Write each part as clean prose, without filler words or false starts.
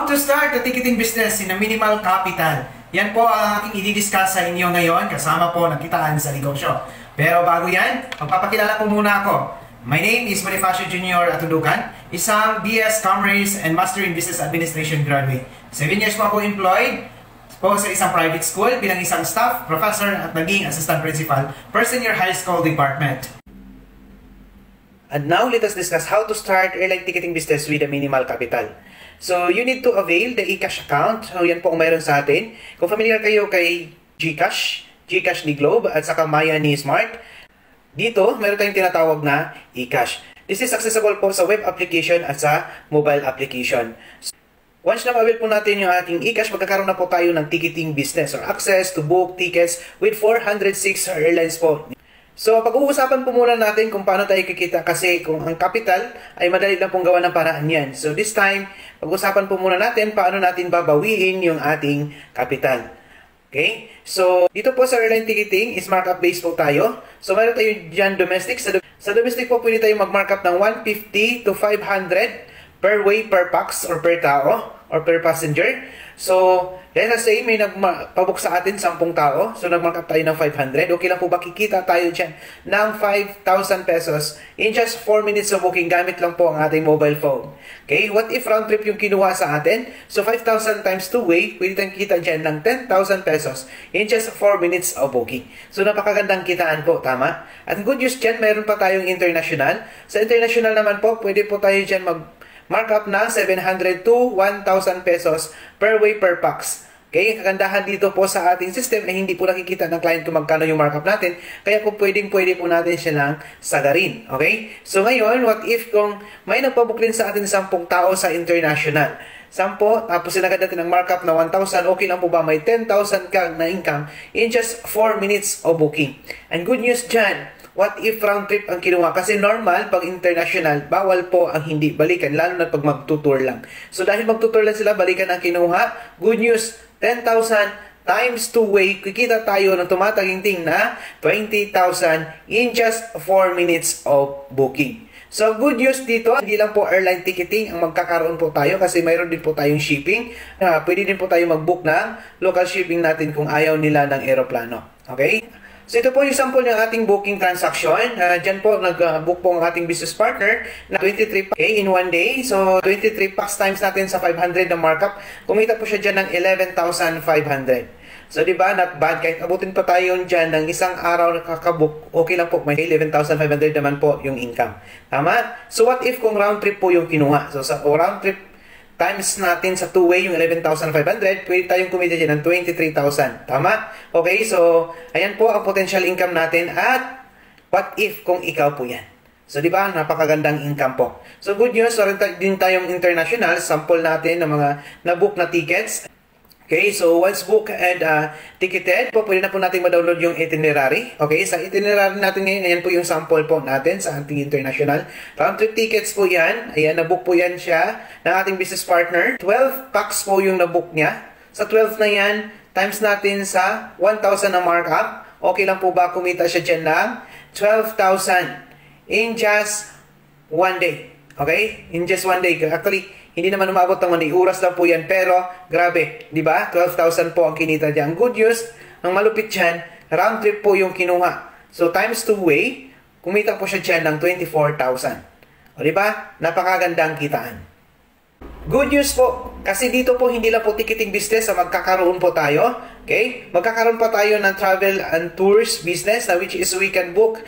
How to start a ticketing business in a minimal capital. Yan po ang aking i-discuss sa inyo ngayon kasama po ng kitaan sa negosyo. Pero bago yan, magpapakilala po muna ako. My name is Bonifacio Jr. Atudukan, isang BS Commerce and Master in Business Administration graduate. 7 years po ako employed po sa isang private school bilang isang staff, professor at naging assistant principal, first year high school department. And now let us discuss how to start airline ticketing business with a minimal capital. So you need to avail the eCash account. So yan po ang mayroon sa atin. Kung familiar kayo kay GCash, GCash ni Globe at saka Maya ni Smart, dito mayroon tayong tinatawag na eCash. This is accessible po sa web application at sa mobile application. Once na ma-avail po natin yung ating eCash, magkakaroon na po tayo ng ticketing business or access to book tickets with 406 airlines po. So, pag-uusapan po muna natin kung paano tayo kikita kasi kung ang capital ay madali lang pong gawa ng paraan yan. So, this time, pag-uusapan po muna natin paano natin babawiin yung ating capital. Okay? So, dito po sa airline ticketing is markup based po tayo. So, meron tayo dyan domestic. Sa domestic po pwede tayo mag-markup ng 150 to 500 per way, per pax, or per tao, or per passenger. So, let us say may nagpabook sa atin 10 tao. So, nag-markup tayo ng 500. Okay lang po ba kikita tayo dyan ng 5,000 pesos in just 4 minutes of booking gamit lang po ang ating mobile phone. Okay? What if round trip yung kinuha sa atin? So, 5,000 times 2 way, pwede tayong kita dyan ng 10,000 pesos in just 4 minutes of booking. So, napakagandang kitaan po. Tama? At good news dyan, mayroon pa tayong international. Sa international naman po, pwede po tayo dyan markup na 700 to 1,000 pesos per way per pax. Okay, kagandahan dito po sa ating system ay hindi po nakikita ng client kung magkano yung markup natin. Kaya kung pwede po natin siya lang sagarin. Okay? So ngayon, what if kung may nagpabook rin sa atin 10 tao sa international? 10, tapos sinagad natin ang markup na 1,000, okay lang po ba? May 10,000 ka na income in just 4 minutes of booking. And good news dyan, what if round trip ang kinuha? Kasi normal, pag international, bawal po ang hindi balikan, lalo na pag magtutour lang. So dahil magtutour lang sila, balikan ang kinuha. Good news, 10,000 times 2 way, kikita tayo ng tumataginting na 20,000 in just 4 minutes of booking. So, good news dito, hindi lang po airline ticketing ang magkakaroon po tayo kasi mayroon din po tayong shipping. Pwede din po tayo mag-book ng local shipping natin kung ayaw nila ng aeroplano. Okay? So, ito po yung sample ng ating booking transaction. Diyan po, nag-book po ang ating business partner na 23 packs in 1 day. So, 23 packs times natin sa 500 na markup. Kumita po siya dyan ng 11,500. So, di ba, not bad. Kahit abutin pa tayo dyan ng isang araw na kakabook, okay lang po. May 11,500 naman po yung income. Tama? So, what if kung round trip po yung kinuha? So, sa round trip times natin sa 2-way yung 11,500, pwede tayong kumita dyan ng 23,000. Tama? Okay, so, ayan po ang potential income natin. At, what if kung ikaw po yan? So, di ba, napakagandang income po. So, good news, meron din tayong international. Sample natin ng mga na-book na tickets. Okay, so once booked and ticketed, pwede na po natin ma-download yung itinerary. Okay, sa itinerary natin ngayon, ayan po yung sample po natin sa ating international. Round trip tickets po yan. Ayan, na-book po yan siya ng ating business partner. 12 packs po yung na-book niya. Sa 12 na yan, times natin sa 1,000 na markup. Okay lang po ba kumita siya dyan ng 12,000 in just 1 day. Okay? In just 1 day. Actually, hindi naman umabot ng 1 day. Oras lang po yan. Pero, grabe. Diba? 12,000 po ang kinita dyan. Good news, ang malupit dyan, round trip po yung kinuha. So, times 2 way, kumita po siya dyan ng 24,000. O, diba? Napakagandang kitaan. Good news po, kasi dito po hindi lang po ticketing business na magkakaroon po tayo. Okay? Magkakaroon pa tayo ng travel and tours business na which is we can book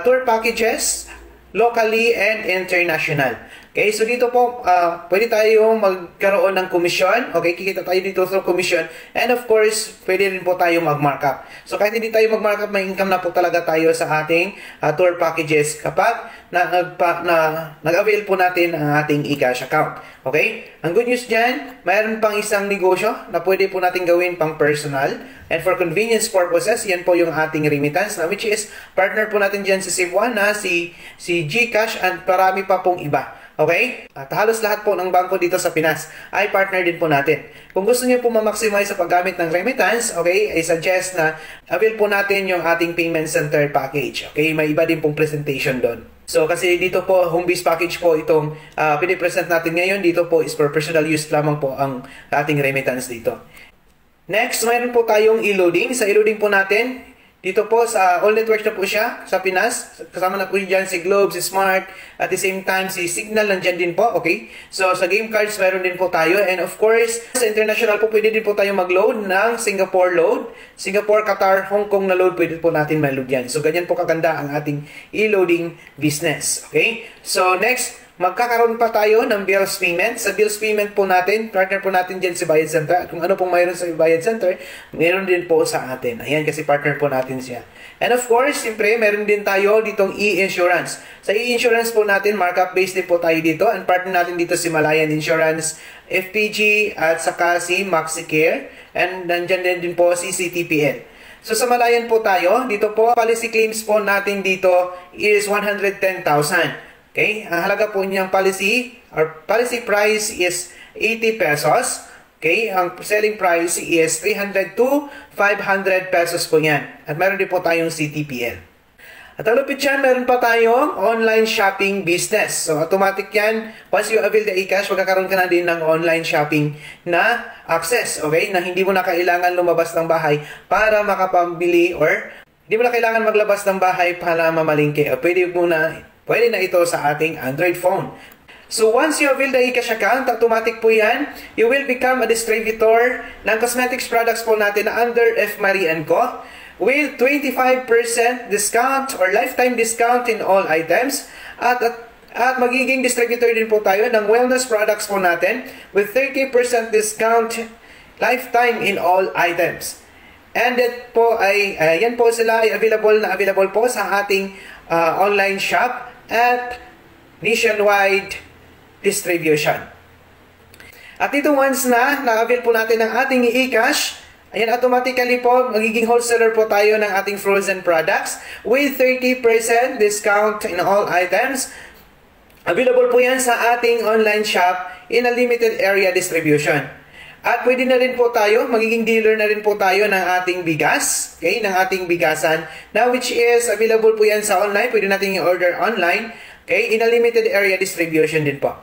tour packages locally and international. Okay, so dito po, pwede tayo magkaroon ng komisyon. Okay, kikita tayo dito sa komisyon. And of course, pwede rin po tayo mag-markup. So kahit hindi tayo mag-markup, may income na po talaga tayo sa ating tour packages kapag nag-avail po natin ang ating eCash account. Okay? Ang good news dyan, mayroon pang isang negosyo na pwede po natin gawin pang personal. And for convenience purposes, yan po yung ating remittance na which is partner po natin dyan si Cebuana, si GCash, and parami pa pong iba. Okay? At halos lahat po ng bangko dito sa Pinas ay partner din po natin. Kung gusto niyo po ma-maximize sa paggamit ng remittance, okay, I suggest na avail po natin yung ating payment center package. Okay? May iba din pong presentation doon. So kasi dito po, home-based package po itong pinipresent natin ngayon. Dito po is for personal use lamang po ang ating remittance dito. Next, mayroon po tayong e-loading. Sa e-loading po natin, dito po sa all networks na po siya sa Pinas. Kasama na po dyan si Globe, si Smart, at the same time si Signal nandyan din po. Okay? So sa game cards meron din po tayo. And of course, sa international po pwede din po tayo mag-load ng Singapore load. Singapore, Qatar, Hong Kong na load pwede po natin ma-load yan. So ganyan po kaganda ang ating e-loading business. Okay? So next, magkakaroon pa tayo ng bills payment. Sa bills payment po natin, partner po natin dyan si Bayad Center. At kung ano pong mayroon sa Bayad Center, mayroon din po sa atin. Ayan, kasi partner po natin siya. And of course, siyempre, meron din tayo ditong e-insurance. Sa e-insurance po natin, markup based din po tayo dito. And partner natin dito si Malayan Insurance, FPG, at saka si MaxiCare. And nandyan din po si CTPL. So sa Malayan po tayo, dito po, policy claims po natin dito is 110,000. Okay, ang halaga po niyang policy price is 80 pesos. Okay, ang selling price is 300 to 500 pesos po yan. At meron din po tayong CTPL. At ang lupit yan, meron pa tayong online shopping business. So automatic yan, once you avail the eCash, magkakaroon ka na din ng online shopping na access. Okay, na hindi mo na kailangan lumabas ng bahay para makapambili or hindi mo na kailangan maglabas ng bahay para mamalingke. Pwede na ito sa ating Android phone. So once you avail the eCash account, automatic po yan, you will become a distributor ng cosmetics products po natin under F. Marie & Co. with 25% discount or lifetime discount in all items. At magiging distributor din po tayo ng wellness products po natin with 30% discount lifetime in all items. And that po ay, yan po sila ay available po sa ating online shop at nationwide distribution. At ito once na-avail po natin ang ating e-cash, ayan, automatically po, magiging wholesaler po tayo ng ating frozen products with 30% discount in all items. Available po yan sa ating online shop in a limited area distribution. At pwede na rin po tayo, magiging dealer na rin po tayo ng ating bigas, okay, ng ating bigasan, na which is available po yan sa online, pwede natin i-order online, okay, in a limited area distribution din po.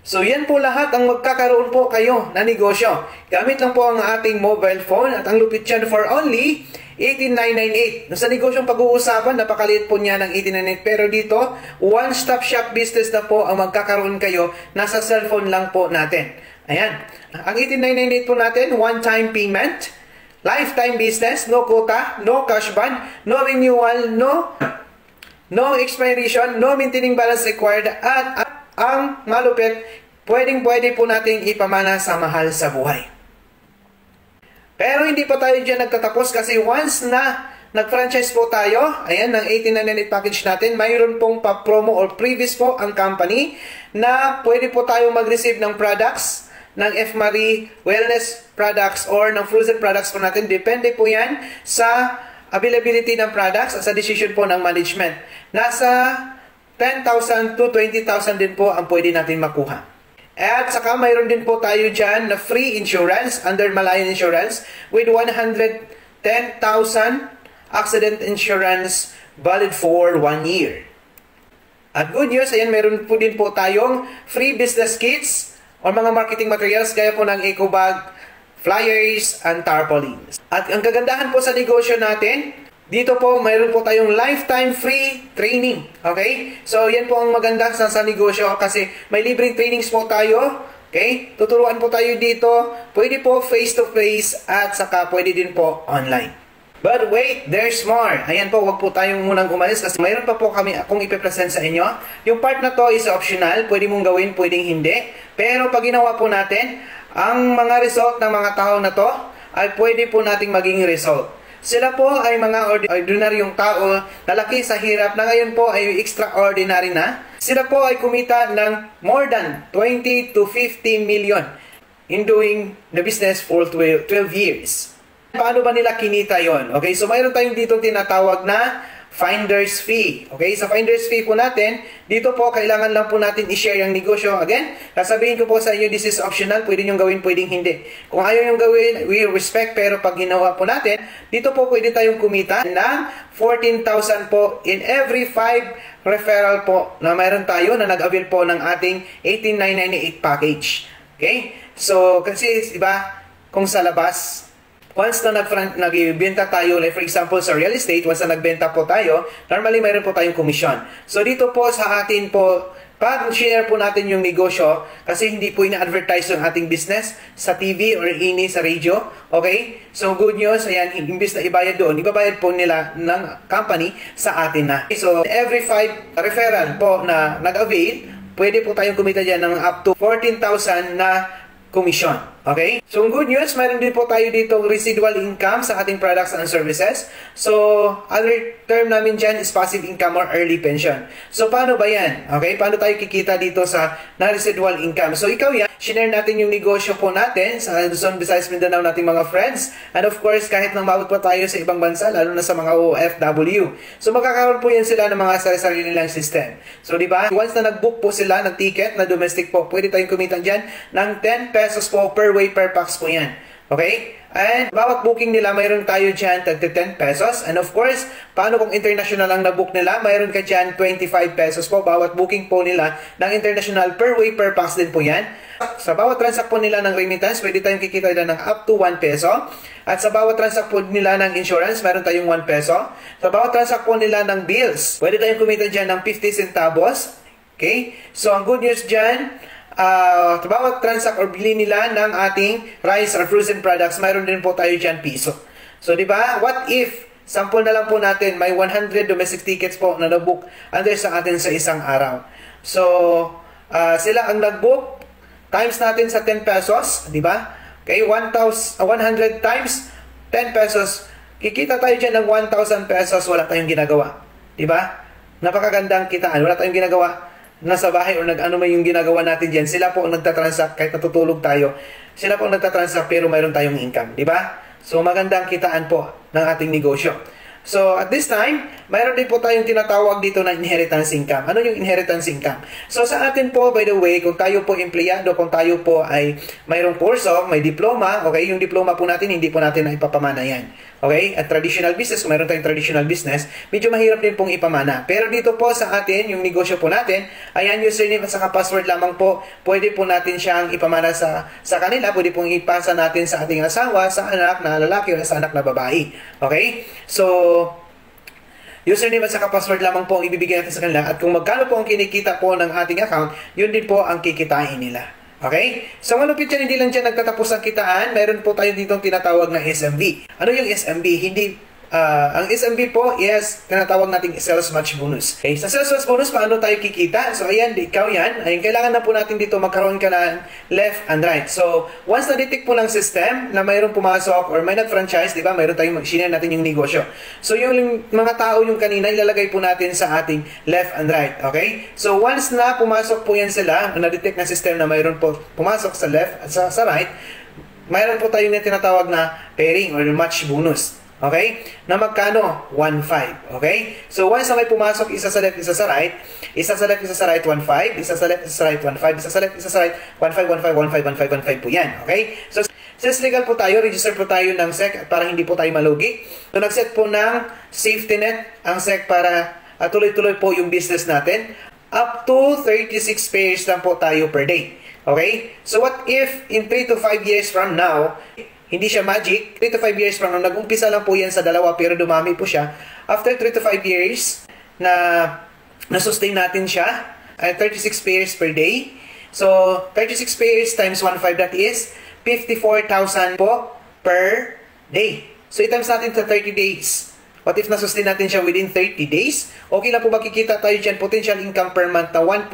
So yan po lahat ang magkakaroon po kayo na negosyo. Gamit lang po ang ating mobile phone at ang lupit yan for only 18,998. Sa negosyong pag-uusapan, napakaliit po niya ng 18,998. Pero dito, one-stop shop business na po ang magkakaroon kayo. Nasa cellphone lang po natin. Ayan. Ang 18,998 po natin, one-time payment, lifetime business, no quota, no cash ban, no renewal, no expiration, no maintaining balance required, at ang malupit, pwede po natin ipamana sa mahal sa buhay. Pero hindi pa tayo dyan nagtatapos kasi once na nag-franchise po tayo, ayan, ng 18,998 package natin, mayroon pong pa-promo or previous po ang company na pwede po tayong mag-receive ng products ng F. Marie Wellness products or ng frozen products po natin. Depende po yan sa availability ng products at sa decision po ng management. Nasa 10,000 to 20,000 din po ang pwede natin makuha. At saka mayroon din po tayo dyan na free insurance under Malayan Insurance with 110,000 accident insurance valid for 1 year. At good news, ayan, mayroon po din po tayong free business kits o mga marketing materials gaya po ng eco bag, flyers, and tarpaulins. At ang kagandahan po sa negosyo natin, dito po mayroon po tayong lifetime free training. Okay? So yan po ang maganda sa negosyo kasi may libreng trainings po tayo. Okay? Tuturuan po tayo dito. Pwede po face to face at saka pwede din po online. But wait, there's more. Ayan po, wag po tayong munang umalis kasi mayroon pa po kami akong ipipresent sa inyo. Yung part na to is optional. Pwede mong gawin, pwedeng hindi. Pero pag ginawa po natin, ang mga result ng mga tao na to ay pwede po nating maging result. Sila po ay mga ordinaryong tao na laki sa hirap na ngayon po ay extraordinary na. Sila po ay kumita ng more than 20 to 50 million in doing the business for 12 years. Paano ba nila kinita yon? Okay, so mayroon tayong dito tinatawag na finder's fee. Okay, sa finder's fee po natin, dito po kailangan lang po natin i-share yung negosyo. Again, sasabihin ko po sa inyo, this is optional. Pwede nyo gawin, pwedeng hindi. Kung ayaw yung gawin, we respect. Pero pag ginawa po natin, dito po pwede tayong kumita ng 14,000 po in every 5 referral po na mayroon tayo na nag-avail po ng ating 18,998 package. Okay? So, kasi, diba, kung sa labas, once na nagbenta tayo, like for example sa real estate, once na nagbenta po tayo, normally mayroon po tayong commission. So dito po sa atin po, pag share po natin yung negosyo, kasi hindi po ina-advertise yung ating business sa TV or sa radio, okay? So good news, ayan, imbis na ibayad doon, ibabayad po nila ng company sa atin na. So every 5 referral po na nag-avail, pwede po tayong kumita dyan ng up to 14,000 na commission. Okay? So, good news, mayroon din po tayo dito residual income sa ating products and services. So, other term namin dyan is passive income or early pension. So, paano ba yan? Okay? Paano tayo kikita dito sa na-residual income? So, ikaw yan, share natin yung negosyo po natin sa Luzon, Visayas, Mindanao nating mga friends. And of course, kahit nang mabot pa tayo sa ibang bansa, lalo na sa mga OFW. So, magkakaroon po yan sila ng mga sarili nilang system. So, di ba? Once na nag-book po sila ng ticket na domestic po, pwede tayong kumita dyan ng 10 pesos po per way per pax po yan. Okay? And bawat booking nila, mayroon tayo dyan tag 10 pesos. And of course, paano kung international lang na-book nila? Mayroon ka dyan 25 pesos po. Bawat booking po nila ng international per way per pax din po yan. Sa bawat transact po nila ng remittance, pwede tayong kikita nila ng up to 1 peso. At sa bawat transact po nila ng insurance, meron tayong 1 peso. Sa bawat transact po nila ng bills, pwede tayong kumita dyan ng 50 centavos. Okay? So, ang good news dyan, sa bawat transact or bili nila ng ating rice or frozen products, mayroon din po tayo dyan piso. So, di ba? What if, sample na lang po natin, may 100 domestic tickets po na nabook under sa atin sa isang araw. So, sila ang nagbook, times natin sa 10 pesos, di ba? Okay, 100 times 10 pesos, kikita tayo dyan ng 1,000 pesos, wala tayong ginagawa. Di ba? Napakagandang kitaan, wala tayong ginagawa. Nasa bahay o nag-ano man yung ginagawa natin dyan, sila po ang nagtatransact, kahit natutulog tayo, sila po ang nagtatransact pero mayroon tayong income, di ba? So magandang kitaan po ng ating negosyo. So at this time, mayroon din po tayong tinatawag dito na inheritance income. Ano yung inheritance income? So sa atin po, by the way, kung tayo po empleyado, kung tayo po ay mayroong kurso, may diploma, okay, yung diploma po natin, hindi po natin na ipapamana yan. Okay? At traditional business, kung mayroon tayong traditional business, medyo mahirap din pong ipamana. Pero dito po sa atin, yung negosyo po natin, ayan, username at saka password lamang po, pwede po natin siyang ipamana sa kanila, pwede pong ipasa natin sa ating asawa, sa anak na lalaki o sa anak na babae. Okay? So, username at saka password lamang po ang ibibigay natin sa kanila, at kung magkano po ang kinikita po ng ating account, yun din po ang kikitain nila. Okay? So, malupit yan, hindi lang dyan nagtatapos ang kitaan. Mayroon po tayo ditong tinatawag na SMB. Ano yung SMB? Ang SMB po is tinatawag nating sales match bonus. Okay? Sa sales match bonus, paano tayo kikita? So, ayan, ikaw yan. Ayan, kailangan na po natin dito magkaroon ka ng left and right. So, once na-detect po ng system na mayroong pumasok or may nag-franchise, di ba? Mayroon tayong mag-share natin yung negosyo. So, yung mga tao yung kanina, ilalagay po natin sa ating left and right. Okay? So, once na pumasok po yan sila, na-detect ng system na mayroon po pumasok sa left at sa right, mayroon po tayong tinatawag na pairing or match bonus. Okay? Na magkano? 1.5. Okay? So, once na may pumasok, isa sa left, isa sa right, isa sa left, isa sa right, 1.5, isa sa left, isa sa right, 1.5, isa sa left, isa sa right, 1.5, 1.5, 1.5, 1.5, 1.5 po yan. Okay? So, since legal po tayo, register po tayo ng SEC para hindi po tayo malugi. So, nag-set po ng safety net ang SEC para tuloy-tuloy po yung business natin. Up to 36 pairs lang po tayo per day. Okay? So, what if in 3 to 5 years from now, hindi siya magic, 3 to 5 years from now, nag-umpisa lang po yan sa 2 pero dumami po siya. After 3 to 5 years, na-sustain natin siya, 36 pairs per day. So, 36 pairs times 1.5, that is 54,000 po per day. So, i-times natin sa 30 days. What if na-sustain natin siya within 30 days? Okay lang po makikita tayo dyan, potential income per month na 1.6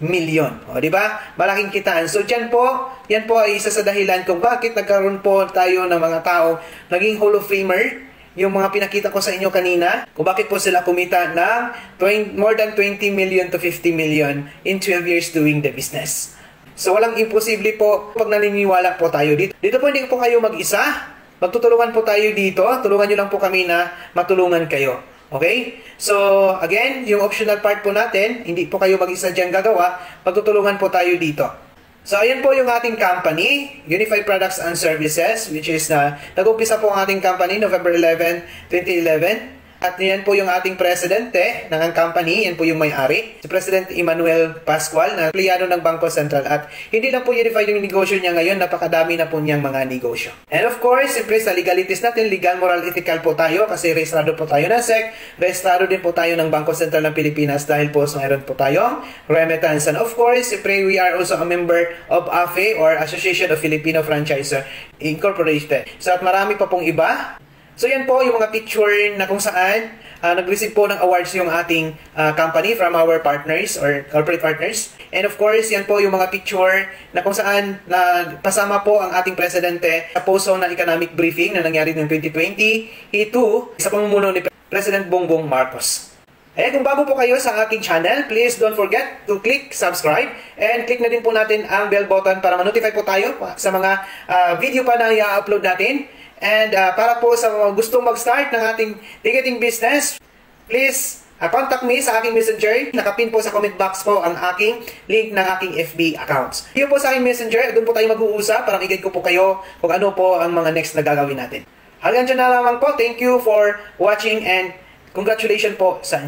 million. O, di ba? Malaking kitaan. So, dyan po, yan po ay isa sa dahilan kung bakit nagkaroon po tayo ng mga tao naging Hall of Famer. Yung mga pinakita ko sa inyo kanina, kung bakit po sila kumita ng more than 20 million to 50 million in 12 years doing the business. So, walang imposible po pag naniniwala po tayo dito. Dito po hindi po kayo mag-isa. Magtutulungan po tayo dito. Tulungan nyo lang po kami na matulungan kayo. Okay? So, again, yung optional part po natin, hindi po kayo mag-isa dyan gagawa, pagtutulungan po tayo dito. So, ayan po yung ating company, Unified Products and Services, which is nag-umpisa po ang ating company November 11, 2011. At yan po yung ating presidente ng company, yan po yung may-ari, si President Emmanuel Pascual, na empleyado ng Bangko Sentral. At hindi lang po unified yung negosyo niya ngayon, napakadami na po niyang mga negosyo. And of course, siyempre sa legalities natin, legal, moral, ethical po tayo kasi rehistrado po tayo ng SEC, rehistrado din po tayo ng Bangko Sentral ng Pilipinas dahil po mayroon po tayong remittance. And of course, siyempre we are also a member of AFE or Association of Filipino Franchisor Incorporated. So at marami pa pong iba. So yan po yung mga picture na kung saan nag-receive po ng awards yung ating company from our partners or corporate partners. And of course, yan po yung mga picture na kung saan pasama po ang ating presidente sa puso na economic briefing na nangyari noong 2020 ito sa pamumuno ni President Bongbong Marcos. Kung bago po kayo sa aking channel, please don't forget to click subscribe and click na din po natin ang bell button para ma-notify po tayo sa mga video pa na i-upload natin. And para po sa mga gustong mag-start ng ating ticketing business, please contact me sa aking messenger. Nakapin po sa comment box po ang aking link ng aking FB accounts. Yun po sa aking messenger, doon po tayo mag-uusap para i-guide ko po kayo kung ano po ang mga next na gagawin natin. Hanggang dyan na lamang po. Thank you for watching and congratulations po sa